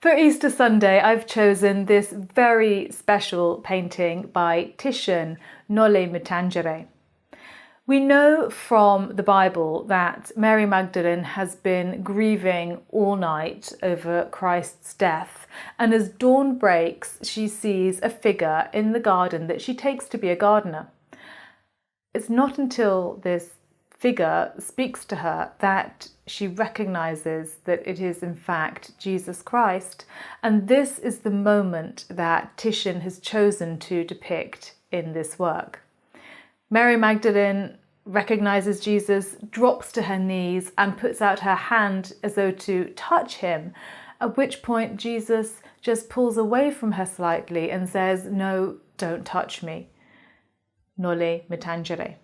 For Easter Sunday, I've chosen this very special painting by Titian, Noli Tangere. We know from the Bible that Mary Magdalene has been grieving all night over Christ's death, and as dawn breaks, she sees a figure in the garden that she takes to be a gardener. It's not until this figure speaks to her that she recognizes that it is in fact Jesus Christ, and this is the moment that Titian has chosen to depict in this work. Mary Magdalene recognizes Jesus, drops to her knees and puts out her hand as though to touch him, at which point Jesus just pulls away from her slightly and says, "No, don't touch me." Noli tangere.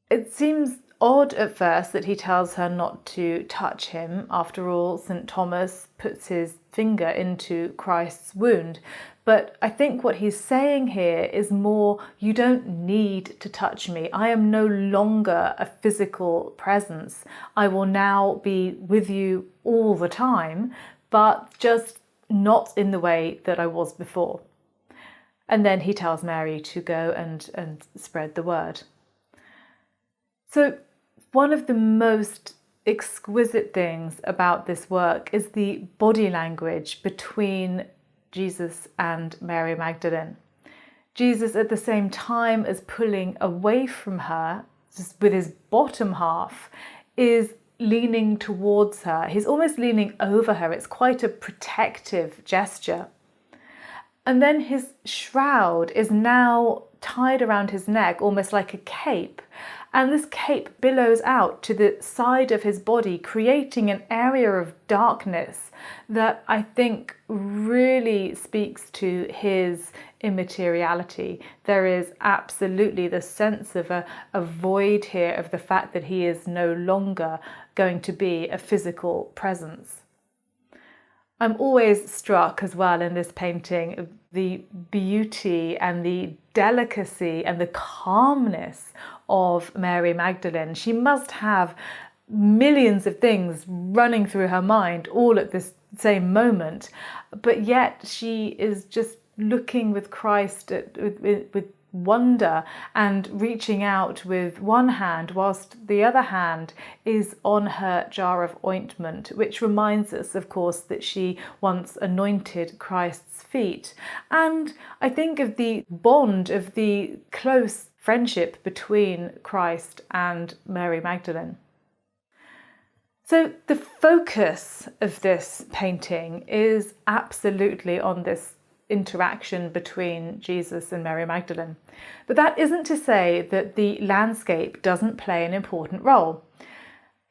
It seems odd at first that he tells her not to touch him. After all, St. Thomas puts his finger into Christ's wound. But I think what he's saying here is more, you don't need to touch me. I am no longer a physical presence. I will now be with you all the time, but just not in the way that I was before. And then he tells Mary to go and spread the word. So one of the most exquisite things about this work is the body language between Jesus and Mary Magdalene. Jesus, at the same time as pulling away from her, just with his bottom half, is leaning towards her. He's almost leaning over her. It's quite a protective gesture. And then his shroud is now tied around his neck, almost like a cape. And this cape billows out to the side of his body, creating an area of darkness that I think really speaks to his immateriality. There is absolutely the sense of a void here, of the fact that he is no longer going to be a physical presence. I'm always struck as well in this painting of the beauty and the delicacy and the calmness of Mary Magdalene. She must have millions of things running through her mind all at this same moment, but yet she is just looking with Christ with wonder and reaching out with one hand whilst the other hand is on her jar of ointment, which reminds us, of course, that she once anointed Christ's feet. And I think of the bond, of the close friendship between Christ and Mary Magdalene. So the focus of this painting is absolutely on this interaction between Jesus and Mary Magdalene. But that isn't to say that the landscape doesn't play an important role.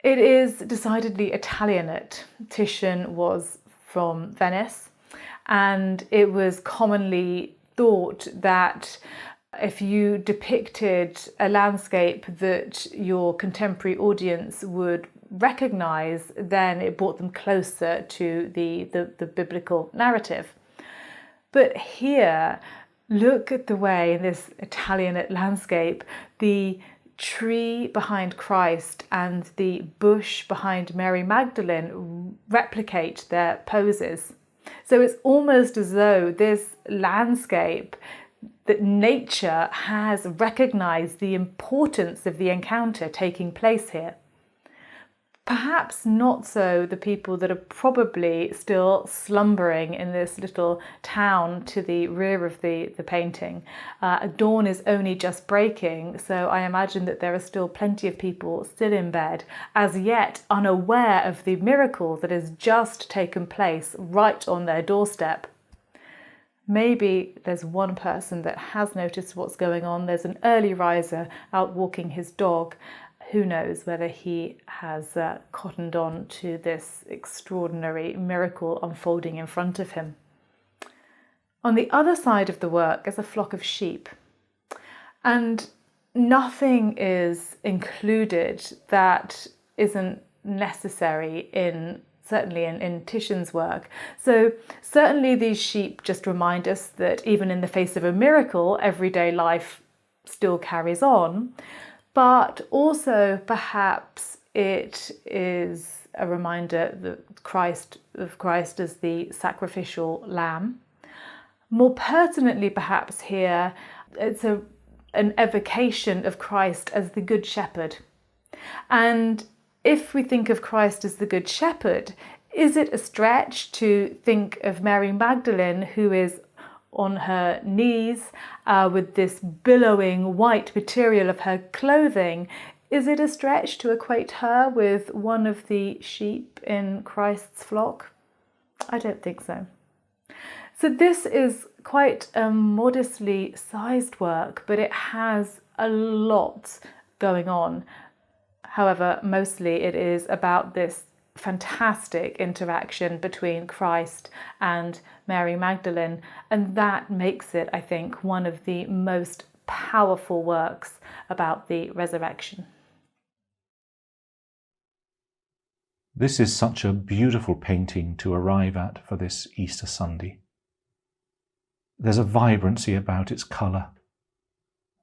It is decidedly Italianate. Titian was from Venice, and it was commonly thought that if you depicted a landscape that your contemporary audience would recognize, then it brought them closer to the biblical narrative. But here, look at the way in this Italianate landscape, the tree behind Christ and the bush behind Mary Magdalene replicate their poses. So it's almost as though this landscape, that nature has recognized the importance of the encounter taking place here. Perhaps not so the people that are probably still slumbering in this little town to the rear of the painting. Dawn is only just breaking, so I imagine that there are still plenty of people still in bed, as yet unaware of the miracle that has just taken place right on their doorstep. Maybe there's one person that has noticed what's going on. There's an early riser out walking his dog. Who knows whether he has cottoned on to this extraordinary miracle unfolding in front of him. On the other side of the work is a flock of sheep, and nothing is included that isn't necessary certainly in Titian's work. So certainly these sheep just remind us that even in the face of a miracle, everyday life still carries on. But also perhaps it is a reminder of Christ as the sacrificial lamb. More pertinently, perhaps here, it's an evocation of Christ as the Good Shepherd. And if we think of Christ as the Good Shepherd, is it a stretch to think of Mary Magdalene, who is on her knees with this billowing white material of her clothing? Is it a stretch to equate her with one of the sheep in Christ's flock? I don't think so. So this is quite a modestly sized work, but it has a lot going on. However, mostly it is about this fantastic interaction between Christ and Mary Magdalene, and that makes it, I think, one of the most powerful works about the resurrection. This is such a beautiful painting to arrive at for this Easter Sunday. There's a vibrancy about its colour.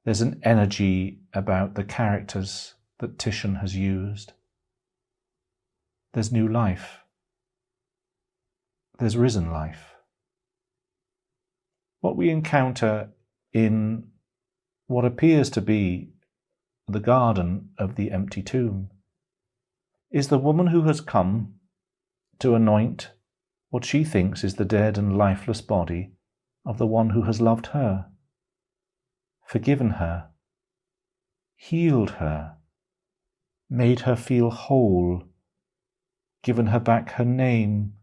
There's an energy about the characters that Titian has used. There's new life. There's risen life. What we encounter in what appears to be the garden of the empty tomb is the woman who has come to anoint what she thinks is the dead and lifeless body of the one who has loved her, forgiven her, healed her, made her feel whole, given her back her name,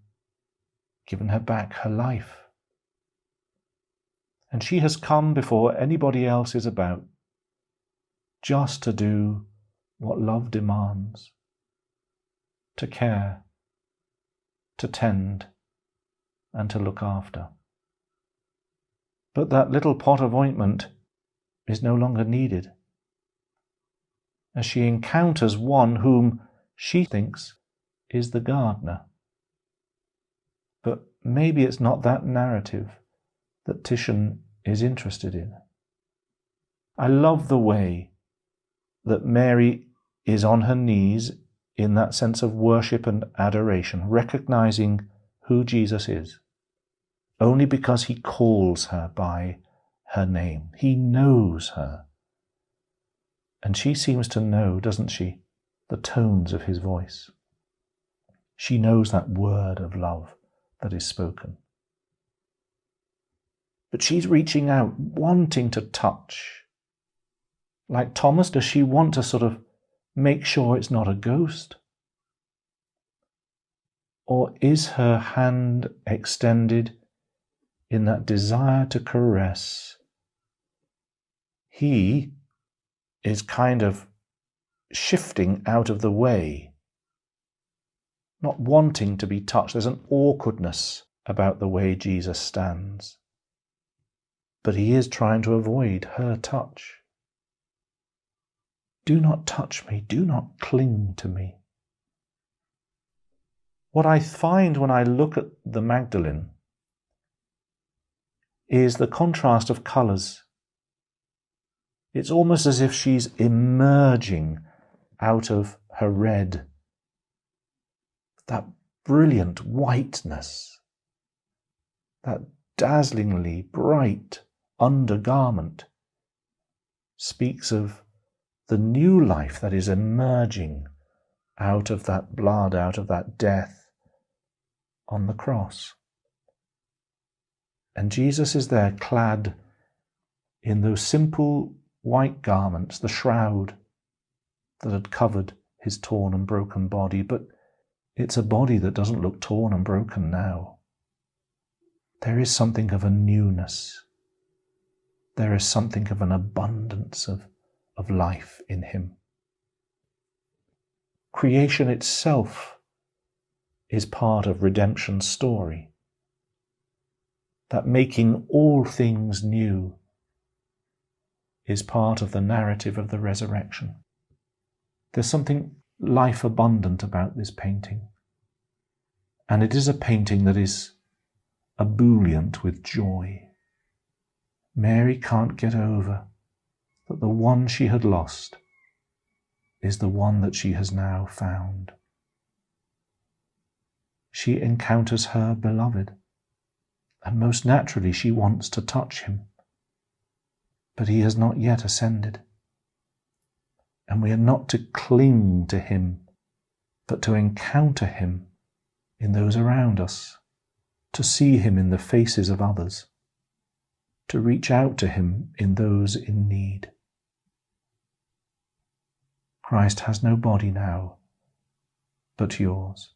given her back her life. And she has come before anybody else is about, just to do what love demands, to care, to tend, and to look after. But that little pot of ointment is no longer needed, as she encounters one whom she thinks is the gardener. But maybe it's not that narrative that Titian is interested in. I love the way that Mary is on her knees in that sense of worship and adoration, recognizing who Jesus is, only because he calls her by her name. He knows her. And she seems to know, doesn't she, the tones of his voice. She knows that word of love that is spoken. But she's reaching out, wanting to touch. Like Thomas, does she want to sort of make sure it's not a ghost? Or is her hand extended in that desire to caress? He is kind of shifting out of the way, not wanting to be touched. There's an awkwardness about the way Jesus stands. But he is trying to avoid her touch. Do not touch me. Do not cling to me. What I find when I look at the Magdalene is the contrast of colours. It's almost as if she's emerging out of her red. That brilliant whiteness, that dazzlingly bright undergarment speaks of the new life that is emerging out of that blood, out of that death on the cross. And Jesus is there clad in those simple white garments, the shroud that had covered his torn and broken body, but it's a body that doesn't look torn and broken now. There is something of a newness. There is something of an abundance of life in him. Creation itself is part of redemption's story. That making all things new is part of the narrative of the resurrection. There's something life abundant about this painting. And it is a painting that is ebullient with joy. Mary can't get over that the one she had lost is the one that she has now found. she encounters her beloved, and most naturally she wants to touch him. But he has not yet ascended. And we are not to cling to him, but to encounter him in those around us, to see him in the faces of others, to reach out to him in those in need. Christ has no body now but yours.